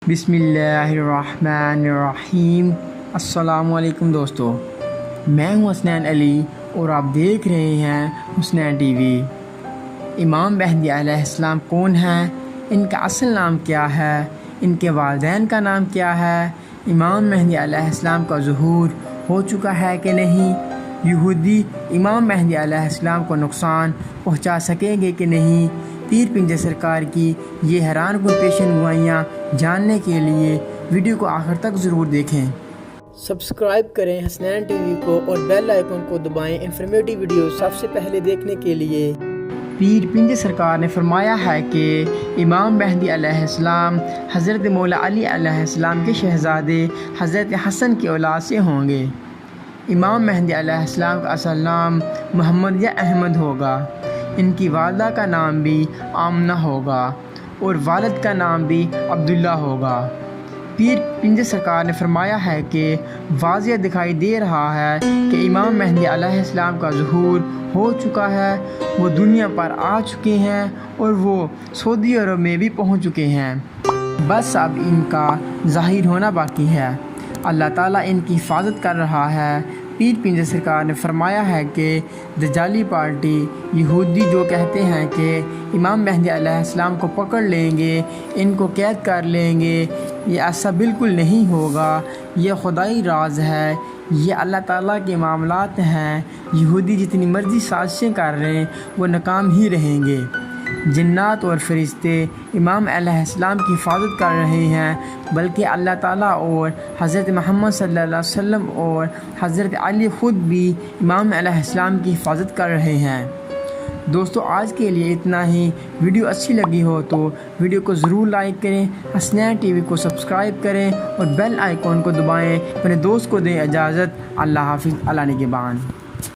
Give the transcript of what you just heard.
بسم اللہ الرحمن الرحیم۔ السلام علیکم دوستو، میں ہوں حسنین علی اور آپ دیکھ رہے ہیں حسنین ٹی وی۔ امام مہدی علیہ السلام کون ہیں؟ ان کا اصل نام کیا ہے؟ ان کے والدین کا نام کیا ہے؟ امام مہدی علیہ السلام کا ظہور ہو چکا ہے کہ نہیں؟ یہودی امام مہدی علیہ السلام کو نقصان پہنچا سکیں گے کہ نہیں؟ پیر پنجر سرکار کی یہ حیران کن پیشن گوئیاں جاننے کے لیے ویڈیو کو آخر تک ضرور دیکھیں۔ سبسکرائب کریں حسنین ٹی وی کو اور بیل آئیکن کو دبائیں انفارمیٹیو ویڈیو سب سے پہلے دیکھنے کے لیے۔ پیر پنجر سرکار نے فرمایا ہے کہ امام مہدی علیہ السلام حضرت مولا علی علیہ السلام کے شہزادے حضرت حسن کی اولاد سے ہوں گے۔ امام مہدی علیہ السلام کا اصل نام محمد یا احمد ہوگا۔ ان کی والدہ کا نام بھی آمنہ ہوگا اور والد کا نام بھی عبداللہ ہوگا۔ پیر پنجر سرکار نے فرمایا ہے کہ واضح دکھائی دے رہا ہے کہ امام مہدی علیہ السلام کا ظہور ہو چکا ہے، وہ دنیا پر آ چکے ہیں اور وہ سعودی عرب میں بھی پہنچ چکے ہیں، بس اب ان کا ظاہر ہونا باقی ہے۔ اللہ تعالیٰ ان کی حفاظت کر رہا ہے۔ پیر پنجر سرکار نے فرمایا ہے کہ دجالی پارٹی یہودی جو کہتے ہیں کہ امام مہدی علیہ السلام کو پکڑ لیں گے، ان کو قید کر لیں گے، یہ ایسا بالکل نہیں ہوگا، یہ خدائی راز ہے، یہ اللہ تعالیٰ کے معاملات ہیں۔ یہودی جتنی مرضی سازشیں کر رہے ہیں وہ ناکام ہی رہیں گے۔ جنات اور فرشتے امام علیہ السلام کی حفاظت کر رہے ہیں، بلکہ اللہ تعالیٰ اور حضرت محمد صلی اللہ علیہ وسلم اور حضرت علی خود بھی امام علیہ السلام کی حفاظت کر رہے ہیں۔ دوستو آج کے لیے اتنا ہی۔ ویڈیو اچھی لگی ہو تو ویڈیو کو ضرور لائک کریں، حسنین ٹی وی کو سبسکرائب کریں اور بیل آئیکن کو دبائیں۔ اپنے دوست کو دیں اجازت۔ اللہ حافظ، اللہ نگہبان۔